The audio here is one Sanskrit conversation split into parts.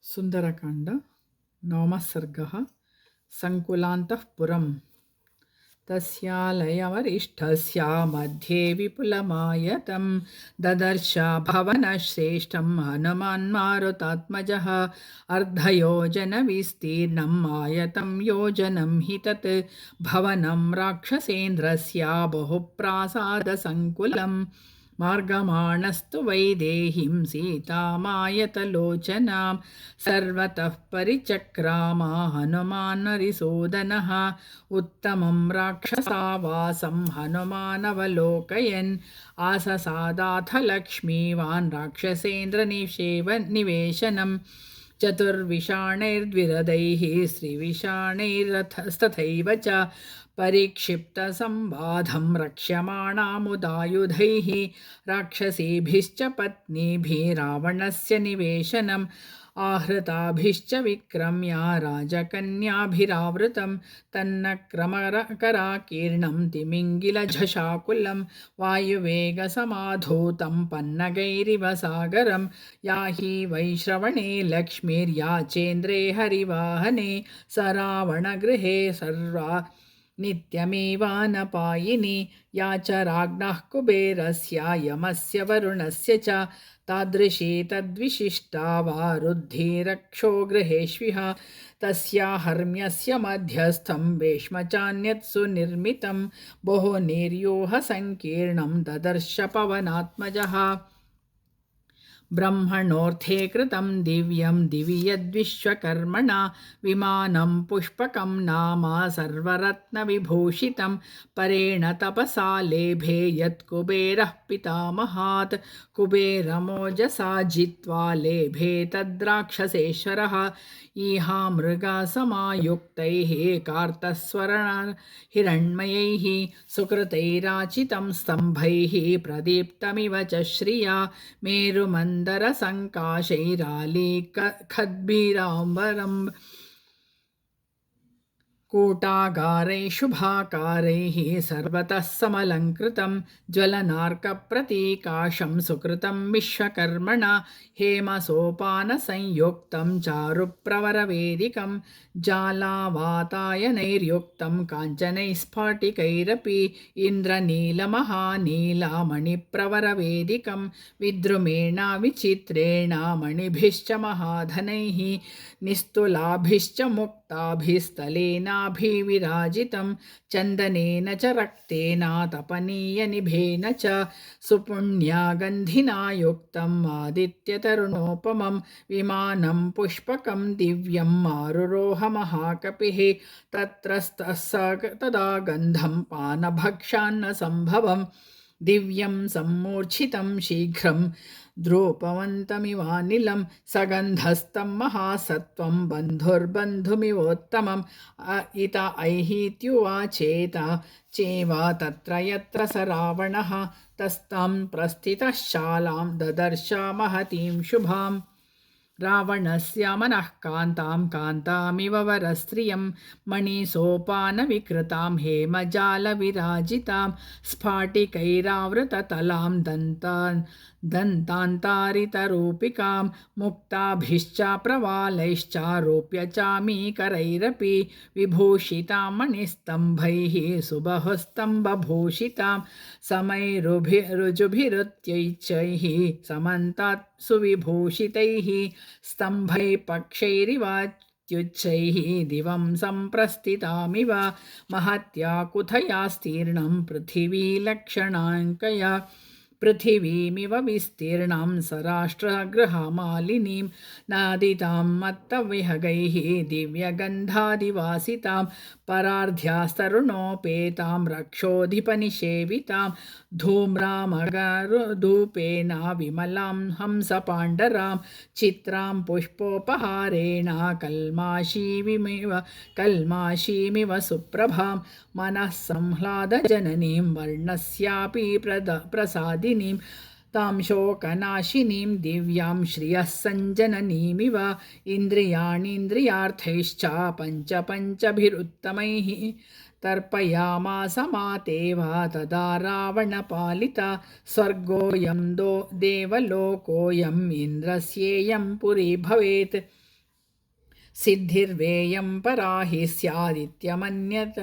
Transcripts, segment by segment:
सुन्दरकाण्ड नवमः सर्गः सङ्कुलान्तःपुरम् तस्यालयवरिष्ठस्य मध्ये विपुलमायतं ददर्श भवनश्रेष्ठं हनुमान्मारुतात्मजः अर्धयोजनविस्तीर्णम् आयतं योजनं हि तत् भवनं राक्षसेन्द्रस्य बहुप्रासादसङ्कुलम् मार्गमाणस्तु वैदेहीं सीतामायतलोचनां सर्वतः परिचक्रामा हनुमानरिसूदनः उत्तमं राक्षसावासं हनुमानवलोकयन् आससादाथ लक्ष्मीवान् राक्षसेन्द्रनिवेशनं चतुर्विषाणैर्द्विरदैः स्त्रिविषाणैस्तथैव च परिक्षिप्तसंवादं रक्ष्यमाणामुदायुधैः राक्षसीभिश्च पत्नीभिः रावणस्य निवेशनम् आहृताभिश्च विक्रम्य राजकन्याभिरावृतं तन्नक्रमकराकीर्णं तिमिङ्गिलझषाकुलं वायुवेगसमाधूतं पन्नगैरिव सागरं याहि वैश्रवणे लक्ष्मीर्या चेन्द्रे हरिवाहने स रावणगृहे सर्वा नित्यमेवानपायिनी या च राज्ञः कुबेरस्य यमस्य वरुणस्य च तादृशी तद्विशिष्टा वा रुद्धिरक्षो गृहेष्विह तस्या हर्म्यस्य मध्यस्थं वेश्मचान्यत् सुनिर्मितं बहु निर्योह संकीर्णं ददर्श पवनात्मजः ब्रह्मणोऽर्थे कृतं दिव्यं दिवि यद्विश्वकर्मणा विमानं पुष्पकं नाम सर्वरत्नविभूषितं परेण तपसा लेभे यत्कुबेरः पितामहात् कुबेरमोजसा जित्वा लेभे तद्राक्षसेश्वरः ईहामृगसमायुक्तैः कार्तस्वरणहिरण्मयैः सुकृतैराचितं स्तम्भैः प्रदीप्तमिव च श्रिया मेरुमन्दरसङ्काशैरालीखद्भिराम्बरम् कूटागारैः शुभाकारैः सर्वतः समलङ्कृतं ज्वलनार्कप्रतीकाशं सुकृतं विश्वकर्मणा हेमसोपानसंयुक्तं चारुप्रवरवेदिकं जालावातायनैर्युक्तं काञ्चनैः स्फाटिकैरपि इन्द्रनीलमहानीलमणिप्रवरवेदिकं विद्रुमेण विचित्रेण मणिभिश्च महाधनैः निस्तुलाभिश्च मुक्ताभिस्तलेनाभिविराजितं चन्दनेन च रक्तेन तपनीयनिभेन च सुपुण्या गन्धिना युक्तम् आदित्यतरुणोपमं विमानं पुष्पकं दिव्यं मारुरोह महाकपिः तत्रस्तः स तदा गन्धं पानभक्षान्न संभवं दिव्यं सम्मूर्छितं शीघ्रं द्रोपवन्तमिवानिलं सगन्धस्तं महासत्वं बन्धुर्बन्धुमिवोत्तमम् इत ऐहीत्युवाचेत चेव तत्र यत्र स रावणः तस्तां प्रस्थितः शालां ददर्श महतीं शुभाम् रावणस्य मनः कान्तां कान्तामिव वरस्त्रियं मणिसोपानविकृतां हेमजालविराजितां स्फाटिकैरावृततलां दन्तान्तारितरूपिकां मुक्ताभिश्च प्रवालैश्चारोप्य चामीकरैरपि विभूषितां मणिस्तम्भैः सुबहुस्तम्भभूषितां समैरुभिरुजुभिरुत्यैश्चैः समन्तात् सुविभूषितैः स्तम्भैः पक्षैरिवात्युच्चैः दिवं सम्प्रस्थितामिव महत्या कुथया स्तीर्णं पृथिवीलक्षणाङ्कया पृथिवीमिव विस्तीर्णां सराष्ट्रगृहमालिनीं नादितां मत्तविहगैः दिव्यगन्धादिवासितां परार्ध्यास्तरुणोपेतां रक्षोधिपनिषेवितां धूम्रामगरुधूपेन विमलां हंसपाण्डरां चित्रां पुष्पोपहारेण कल्माषीमिव सुप्रभां मनः संह्लादजननीं वर्णस्यापि प्रसादिनीं तां शोकनाशिनीं दिव्यां श्रियः सञ्जननीमिव इन्द्रियाणीन्द्रियार्थैश्च पञ्चभिरुत्तमैः तर्पयामास मातेव तदा रावणपालिता स्वर्गोऽयं देवलोकोऽयम् इन्द्रस्येयं पुरी भवेत् सिद्धिर्वेयं परा हि स्यादित्यमन्यत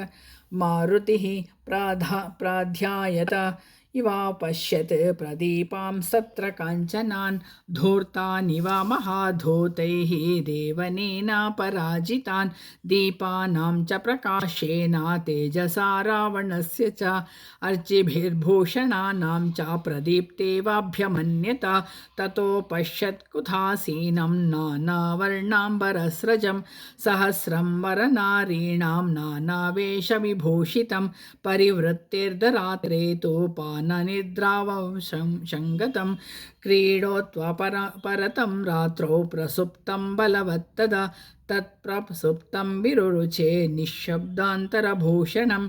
मारुतिः प्राध्यायत इवापश्यत् प्रदीपां सत्र काञ्चनान् धूर्तानिव महाधूतैः देवनेन पराजितान् दीपानां च प्रकाशेन तेजसा रावणस्य च अर्चिभिर्भूषणानां च प्रदीप्तेवाभ्यमन्यत ततोपश्यत्कुथासीनं नानावर्णाम्बरस्रजं सहस्रं वरनारीणां नानावेशविभूषितं परिवृत्तिर्धरात्रे तु पाननिद्रावशङ्गतं क्रीडोत्वपरतं रात्रौ प्रसुप्तं बलवत्तदा तत्प्रसुप्तं विरुरुचे निःशब्दान्तरभूषणं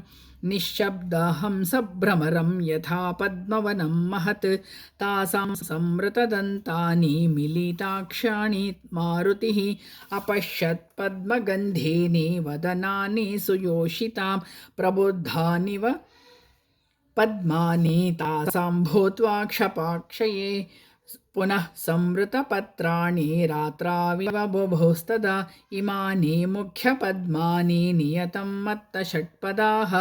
निःशब्दहंसभ्रमरं यथा पद्मवनं महत् तासां संवृतदन्तानि मिलिताक्षाणि मारुतिः अपश्यत् पद्मगन्धीनि वदनानि सुयोषितां प्रबुद्धानिव पद्मानि तासां भूत्वा क्षपाक्षये पुनः संवृतपत्राणि रात्राविव बुभुस्तदा इमानि मुख्यपद्मानि नियतं मत्तषट्पदाः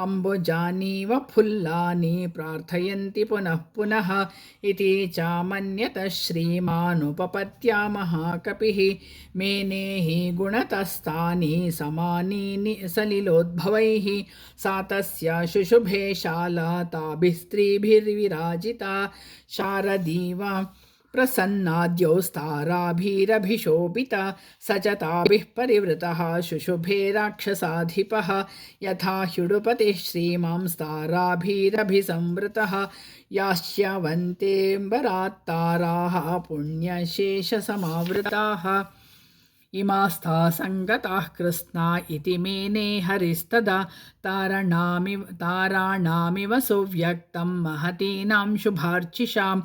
अम्बुजानीव फुल्लानि प्रार्थयन्ति पुनः पुनः इति चामन्यतः श्रीमानुपपत्या महाकपिः मेनेहि गुणतस्तानि समानि सलिलोद्भवैः सा तस्य शुशुभे शाला ताभिः स्त्रीभिर्विराजिता शारदीवा प्रसन्नाद्यौस्ताराभिरभिशोभिता स च ताभिः परिवृतः शुशुभे राक्षसाधिपः यथा ह्युडुपतिः श्रीमांस्ताराभिरभिसंवृतः यास्यवन्तेऽम्बरात्ताराः पुण्यशेषसमावृताः इमास्था सङ्गताः कृत्स्ना इति मेने हरिस्तदा ताराणामिव सुव्यक्तं महतीनां शुभार्चिषां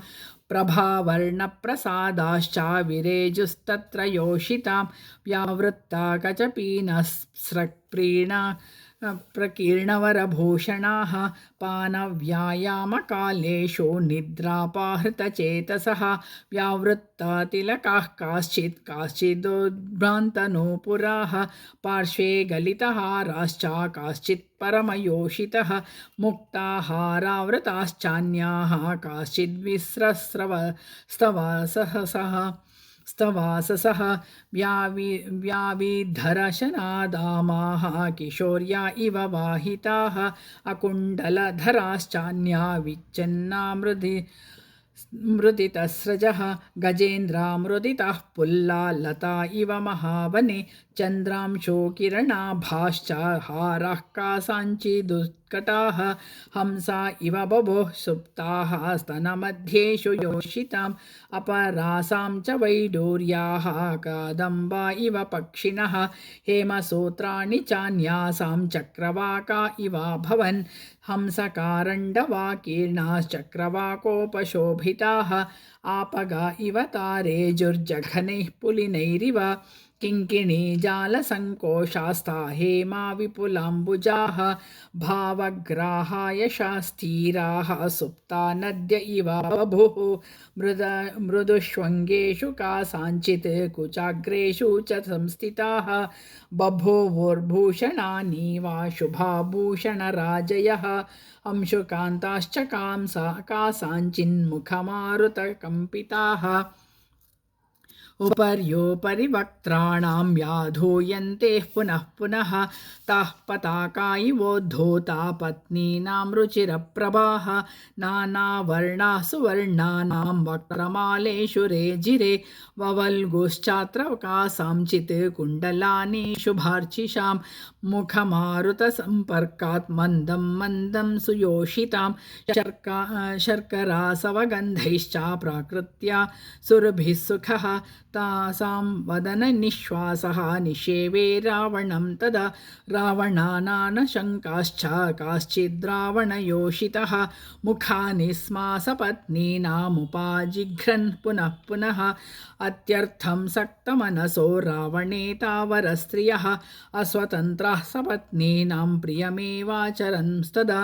प्रभावर्णप्रसादाश्चाविरेजुस्तत्र योषितां व्यावृत्ता कचपीनस्रक्प्रीणा प्रकीर्णवरभूषणाः पानव्यायामकालेषु निद्रापाहृतचेतसः व्यावृत्ता तिलकाः काश्चिदुद्भ्रान्तनूपुराः पार्श्वे गलितहाराश्च काश्चित् परमयोषितः मुक्ताहारावृताश्चान्याः काश्चिद्विस्रस्रवस्तवासः व्याविधरशनादामाः किशोर्या इव वाहिताः अकुण्डलधराश्चान्या विच्छिन्नामृदितस्रजः गजेन्द्रामृदितः पुल्ला लता इव महावने चन्द्रांशोकिरणाभाश्च हाराः कासाञ्चिदुत्कटाः हंसा इव बभोः सुप्ताः स्तनमध्येषु योषिताम् अपरासां च वैडूर्याः कादम्बा इव पक्षिणः हेमसूत्राणि चान्यासां चक्रवाका इवाभवन् हंसकारण्डवाकीर्णाश्चक्रवाकोपशोभिताः आपगा इव तारेजुर्जघनैः पुलिनैरिव किङ्किणीजालसङ्कोशास्ता हेमा विपुलाम्बुजाः भावग्राहाय शास्तीराः सुप्ता नद्य इव बभुः मृदुष्वङ्गेषु कासाञ्चित् कुचाग्रेषु च संस्थिताः बभूवुर्भूषणानि वा शुभाभूषणराजयः अंशुकान्ताश्च कासाञ्चिन्मुखमारुतकम्पिताः उपर्योपरि वक्त्राणां व्याधूयन्ते पुनः पुनः ताः पताका इवोद्धूता पत्नीनां रुचिरप्रभाः नानावर्णाः सुवर्णानां वक्त्रमालेषु रेजिरे ववल्गुश्चात्र कासाञ्चित् कुण्डलानि शुभार्चिषां मुखमारुतसम्पर्कात् मन्दं मन्दं सुयोषितां शर्करासवगन्धैश्च प्राकृत्या सुरभिः सुखः तासां वदननिःश्वासः निषेवे रावणं तदा रावणानानशङ्काश्च काश्चिद्रावणयोषितः मुखानि स्मा सपत्नीनामुपाजिघ्रन् पुनः पुनः अत्यर्थं सक्तमनसो रावणेतावरस्त्रियः अस्वतन्त्राः सपत्नीनां प्रियमेवाचरन्स्तदा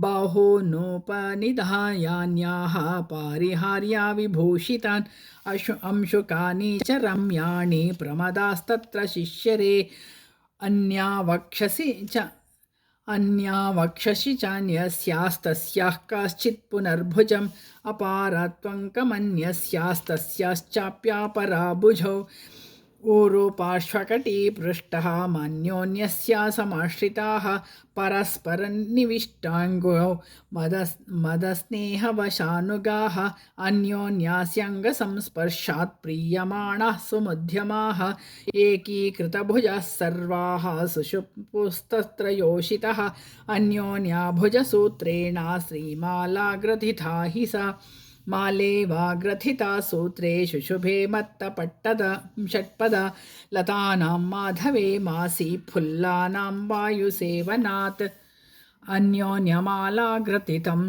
बाहोनोपनिधायान्याः पारिहार्या विभूषितान् अंशुकानि च रम्याणि प्रमदास्तत्र शिष्यरे अन्या वक्षसि चान्यस्यास्तस्याः काश्चित् पुनर्भुजम् अपारत्वङ्कमन्यस्यास्तस्याश्चाप्यापरा भुजौ ऊरुपार्श्वकटिपृष्ठः मान्योन्यस्या समाश्रिताः परस्परनिविष्टाङ्गौ मदस्नेहवशानुगाः अन्योन्यास्यङ्गसंस्पर्शात् प्रीयमाणाः सुमध्यमाः एकीकृतभुजाः सर्वाः सुषुप्तुस्तत्र योषितः अन्योन्या भुजसूत्रेण श्रीमालाग्रथिता हि सा मालेवाग्रथिता सूत्रे शुशुभे मत्तपट्टद षट्पद लतानां माधवे मासी फुल्लानां वायुसेवनात् अन्योन्यमालाग्रथितं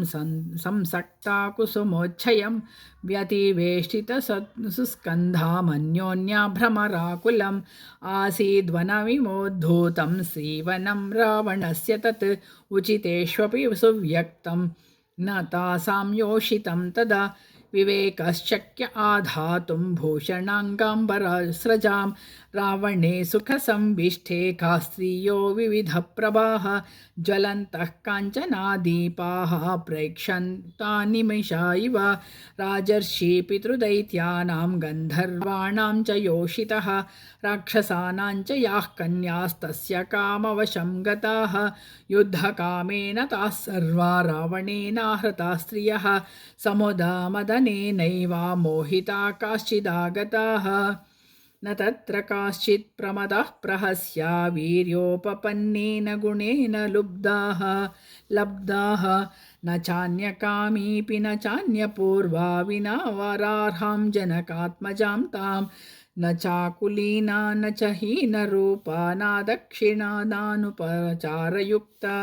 संसक्ता कुसुमोच्छयं व्यतिवेष्टितसुस्कन्धामन्योन्याभ्रमराकुलम् आसीद्वनविमोद्धूतं श्रीवनं रावणस्य तत् उचितेष्वपि सुव्यक्तं न तासां योषितं तदा विवेकश्चक्य आधातुं भूषणाङ्गाम्बरस्रजां रावणे सुखसंविष्टे का स्त्रियो विविधप्रभाः ज्वलन्तः काञ्चनादीपाः प्रेक्षन्ता निमिषा इव राजर्षि पितृदैत्यानां गन्धर्वाणां च योषितः राक्षसानां च याः कन्यास्तस्य कामवशं गताः युद्धकामेन ताः सर्वा रावणेनाहृता स्त्रियः समुदामदनेनैव मोहिता काश्चिदागताः न तत्र काश्चित् प्रमदः प्रहस्या वीर्योपपन्नेन गुणेन लब्धाः न चान्यकामीपि न चान्यपूर्वा विना वरार्हां जनकात्मजां तां न चाकुलीना न च हीनरूपा न दक्षिणादानुपचारयुक्ता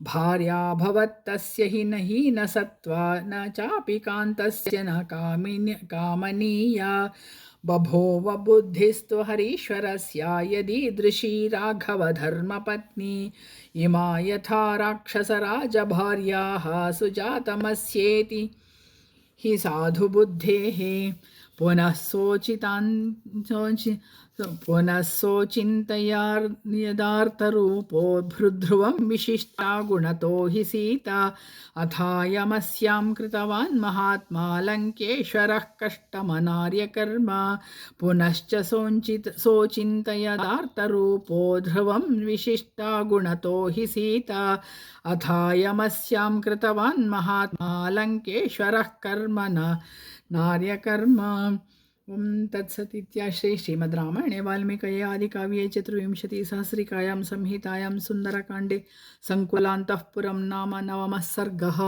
भार्या भवत्तस्य हि न हीनसत्त्वा न चापि कान्तस्य न कामनीया बभोव बुद्धिस्तु हरीश्वरस्य यदीदृशी राघवधर्मपत्नी इमा यथा राक्षसराजभार्याः सुजातमस्येति हि साधुबुद्धेः पुनः सोचिन्तयार्यदार्थरूपो ध्रुवं विशिष्टा गुणतो हि सीता अथायमस्यां कृतवान् महात्मा लङ्केश्वरः कष्टमनार्यकर्म पुनश्च सोचिन्तयदार्थरूपो ध्रुवं विशिष्टा गुणतो हि सीता अथायमस्यां कृतवान् महात्मा लङ्केश्वरः कर्म नार्यकर्म तत्सत् इत्याश्री श्रीमद् रामायणे वाल्मीकये आदिकाव्ये चतुर्विंशतिसहस्रिकायां संहितायां सुन्दरकाण्डे सङ्कुलान्तःपुरं नाम 9मः सर्गः।